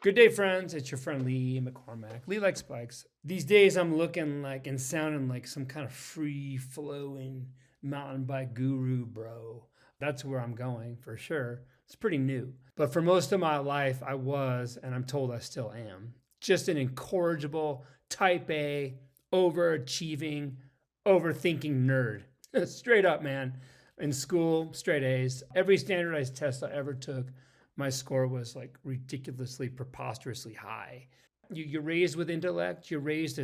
Good day, friends. It's your friend Lee McCormack. Lee likes bikes. These days, I'm looking like and sounding like some kind of free flowing mountain bike guru, bro. That's where I'm going for sure. It's pretty new. But for most of my life, I was, and I'm told I still am, just an incorrigible, type A, overachieving, overthinking nerd. Straight up, man. In school, straight A's. Every standardized test I ever took, my score was like ridiculously, preposterously high. You're raised with intellect. You're raised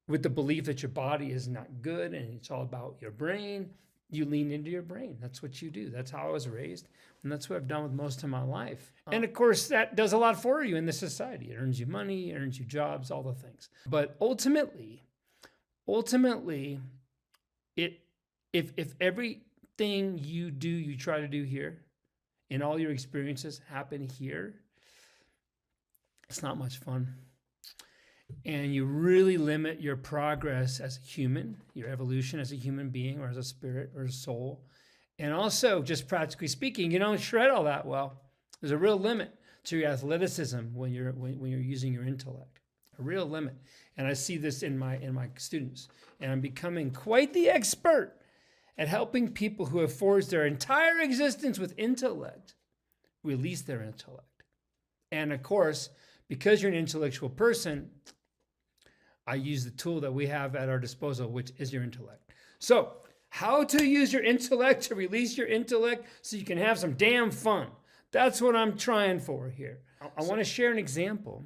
with the belief that your body is not good and it's all about your brain. You lean into your brain. That's what you do. That's how I was raised. And that's what I've done with most of my life. And of course, that does a lot for you in this society. It earns you money, it earns you jobs, all the things. But ultimately, if everything you do, you try to do here, and all your experiences happen here, it's not much fun. And you really limit your progress as a human, your evolution as a human being or as a spirit or a soul. And also, just practically speaking, you don't shred all that well. There's a real limit to your athleticism when you're using your intellect, a real limit. And I see this in my students. And I'm becoming quite the expert at helping people who have forged their entire existence with intellect release their intellect. And of course, because you're an intellectual person, I use the tool that we have at our disposal, which is your intellect. So, how to use your intellect to release your intellect so you can have some damn fun. That's what I'm trying for here. I want to share an example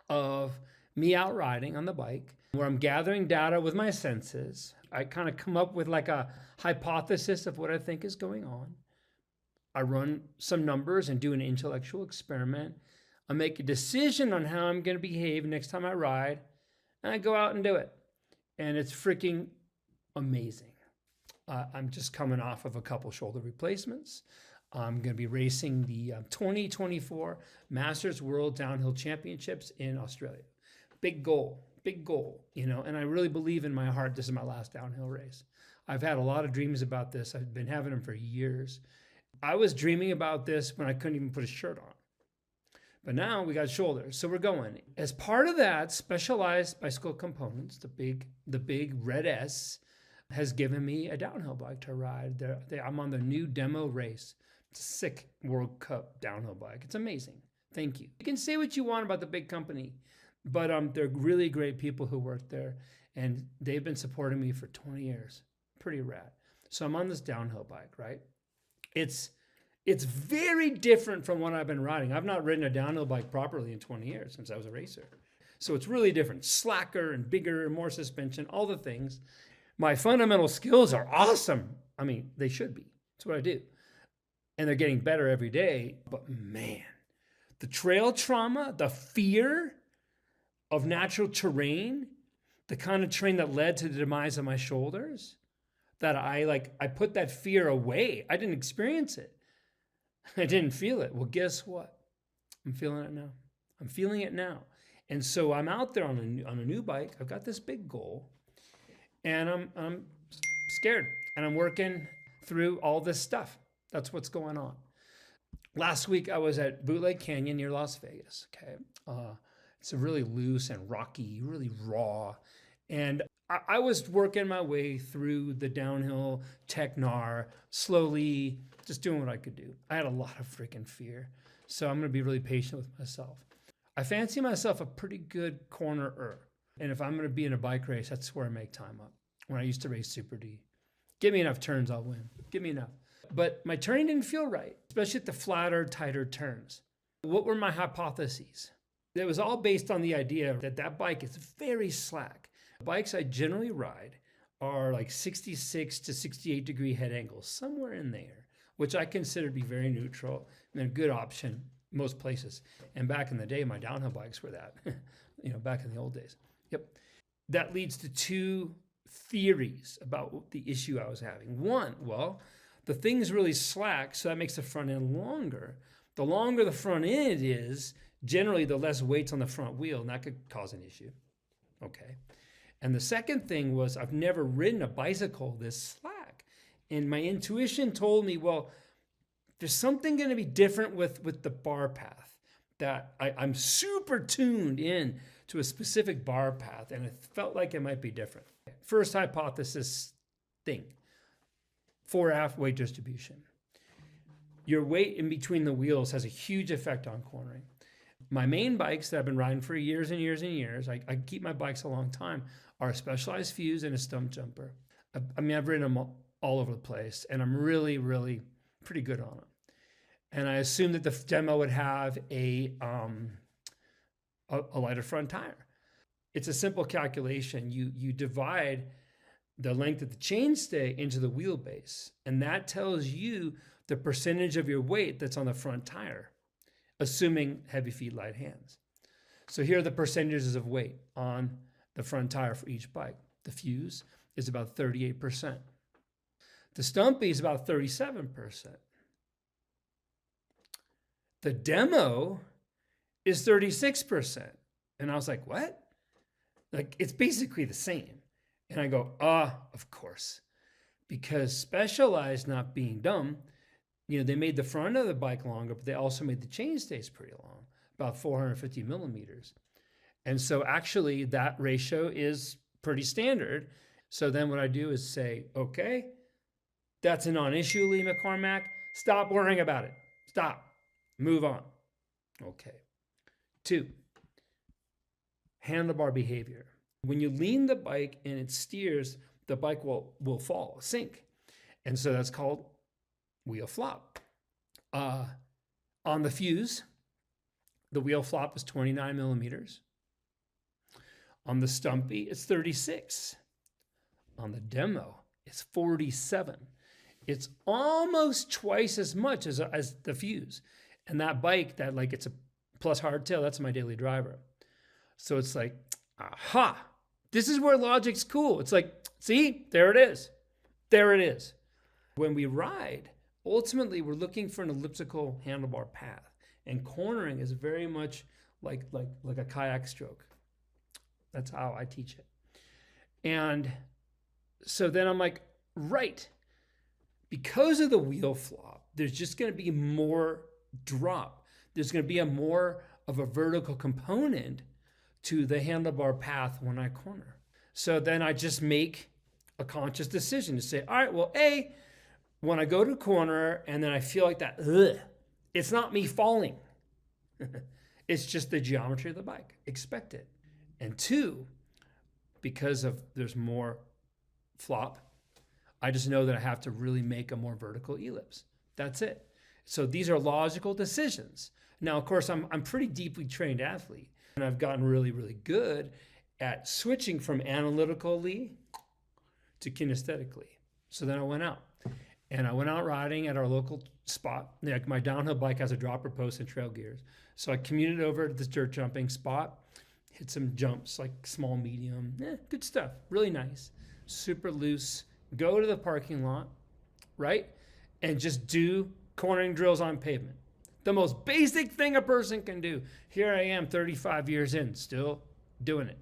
of me out riding on the bike where I'm gathering data with my senses. I kind of come up with like a hypothesis of what I think is going on. I run some numbers and do an intellectual experiment. I make a decision on how I'm going to behave next time I ride, and I go out and do it. And it's freaking amazing. I'm just coming off of a couple shoulder replacements. I'm going to be racing the 2024 Masters World Downhill Championships in Australia. Big goal, and I really believe in my heart this is my last downhill race. I've had a lot of dreams about this. I've been having them for years. I was dreaming about this when I couldn't even put a shirt on. But now we got shoulders, so we're going. As part of that, Specialized Bicycle Components, the big red S, has given me a downhill bike to ride. I'm on the new demo race. It's a sick World Cup downhill bike. It's amazing. Thank you. You can say what you want about the big company, but they're really great people who work there, and they've been supporting me for 20 years. Pretty rad. So I'm on this downhill bike, right? It's very different from what I've been riding. I've not ridden a downhill bike properly in 20 years since I was a racer. So it's really different. Slacker and bigger and more suspension, all the things. My fundamental skills are awesome. I mean, they should be. That's what I do. And they're getting better every day. But man, the trail trauma, the fear of natural terrain, the kind of terrain that led to the demise of my shoulders, that I put that fear away. I didn't experience it. I didn't feel it. Well, guess what? I'm feeling it now. I'm feeling it now. And so I'm out there on a new bike. I've got this big goal, and I'm scared, and I'm working through all this stuff. That's what's going on. Last week I was at Bootleg Canyon near Las Vegas. Okay, it's a really loose and rocky, really raw, and I was working my way through the downhill Technar slowly, just doing what I could do. I had a lot of freaking fear, so I'm going to be really patient with myself. I fancy myself a pretty good cornerer, and if I'm going to be in a bike race, that's where I make time up. When I used to race Super D, give me enough turns, I'll win. Give me enough. But my turning didn't feel right, especially at the flatter, tighter turns. What were my hypotheses? It was all based on the idea that bike is very slack. Bikes I generally ride are like 66 to 68 degree head angles, somewhere in there, which I consider to be very neutral and a good option most places. And back in the day, my downhill bikes were that, back in the old days. Yep. That leads to two theories about the issue I was having. One, well, the thing's really slack, so that makes the front end longer. The longer the front end is, generally the less weight's on the front wheel, and that could cause an issue. Okay. And the second thing was I've never ridden a bicycle this slack. And my intuition told me, well, there's something going to be different with the bar path. that I'm super tuned in to a specific bar path, and it felt like it might be different. First hypothesis thing, fore-aft weight distribution. Your weight in between the wheels has a huge effect on cornering. My main bikes that I've been riding for years and years and years, I keep my bikes a long time, are a specialized fuse and a stump jumper. I've ridden them all over the place, and I'm really, really pretty good on them. And I assumed that the demo would have a lighter front tire. It's a simple calculation. You divide the length of the chainstay into the wheelbase, and that tells you the percentage of your weight that's on the front tire, assuming heavy feet, light hands. So here are the percentages of weight on the front tire for each bike. The fuse is about 38%. The Stumpy is about 37%. The demo is 36%. And I was like, what? Like, it's basically the same. And I go, of course. Because Specialized, not being dumb, they made the front of the bike longer, but they also made the chainstays pretty long, about 450 millimeters. And so actually that ratio is pretty standard. So then what I do is say, okay, that's a non-issue, Lee McCormack. Stop worrying about it. Stop. Move on. Okay. 2, handlebar behavior. When you lean the bike and it steers, the bike will fall, sink. And so that's called wheel flop. On the fuse, the wheel flop is 29 millimeters. On the Stumpy, it's 36. On the demo, it's 47. It's almost twice as much as the fuse. And that bike, it's a plus hardtail, that's my daily driver. So it's like, aha, this is where logic's cool. It's like, see, there it is. There it is. When we ride, ultimately, we're looking for an elliptical handlebar path. And cornering is very much like a kayak stroke. That's how I teach it. And so then I'm like, right, because of the wheel flop, there's just going to be more drop. There's going to be more of a vertical component to the handlebar path when I corner. So then I just make a conscious decision to say, all right, well, when I go to corner and then I feel like that, it's not me falling. It's just the geometry of the bike. Expect it. And 2, because there's more flop, I just know that I have to really make a more vertical ellipse. That's it. So these are logical decisions. Now, of course, I'm pretty deeply trained athlete, and I've gotten really, really good at switching from analytically to kinesthetically. So then I went out. And I went out riding at our local spot. My downhill bike has a dropper post and trail gears. So I commuted over to this dirt jumping spot, hit some jumps, like small, medium, good stuff, really nice, super loose. Go to the parking lot, right? And just do cornering drills on pavement. The most basic thing a person can do. Here I am 35 years in, still doing it.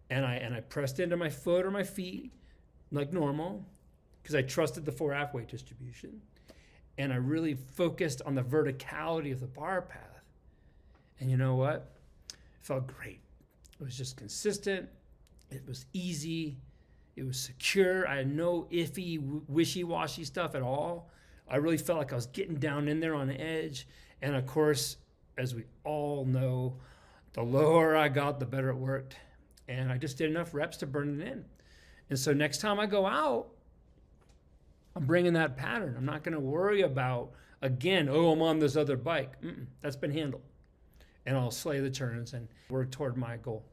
And I pressed into my foot or my feet like normal, because I trusted the fore-aft weight distribution. And I really focused on the verticality of the bar path. And you know what? It felt great. It was just consistent. It was easy. It was secure. I had no iffy, wishy-washy stuff at all. I really felt like I was getting down in there on the edge. And of course, as we all know, the lower I got, the better it worked. And I just did enough reps to burn it in. And so next time I go out, I'm bringing that pattern. I'm not going to worry about, again, I'm on this other bike. That's been handled. And I'll slay the turns and work toward my goal.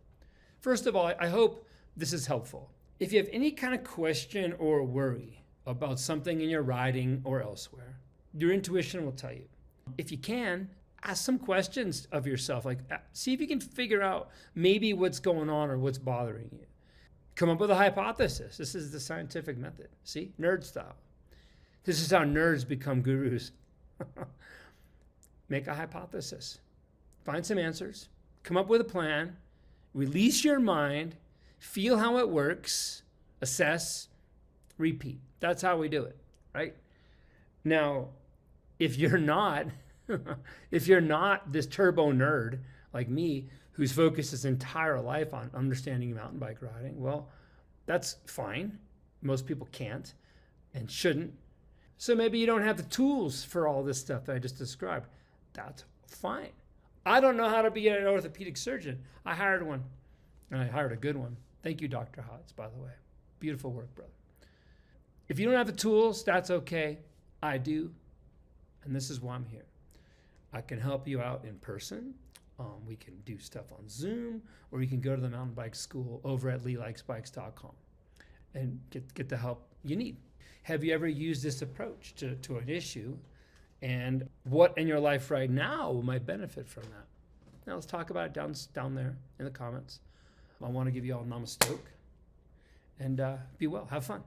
First of all, I hope this is helpful. If you have any kind of question or worry about something in your riding or elsewhere, your intuition will tell you. If you can, ask some questions of yourself. See if you can figure out maybe what's going on or what's bothering you. Come up with a hypothesis. This is the scientific method. See? Nerd style. This is how nerds become gurus. Make a hypothesis. Find some answers. Come up with a plan. Release your mind. Feel how it works. Assess. Repeat. That's how we do it, right? Now, if you're not If you're not this turbo nerd like me, who's focused his entire life on understanding mountain bike riding, well, that's fine. Most people can't and shouldn't. So maybe you don't have the tools for all this stuff that I just described. That's fine. I don't know how to be an orthopedic surgeon. I hired one, and I hired a good one. Thank you, Dr. Hodge, by the way. Beautiful work, brother. If you don't have the tools, that's okay. I do, and this is why I'm here. I can help you out in person. We can do stuff on Zoom, or you can go to the mountain bike school over at leelikesbikes.com and get the help you need. Have you ever used this approach to an issue, and what in your life right now might benefit from that? Now let's talk about it down there in the comments. I want to give you all namaste and be well. Have fun.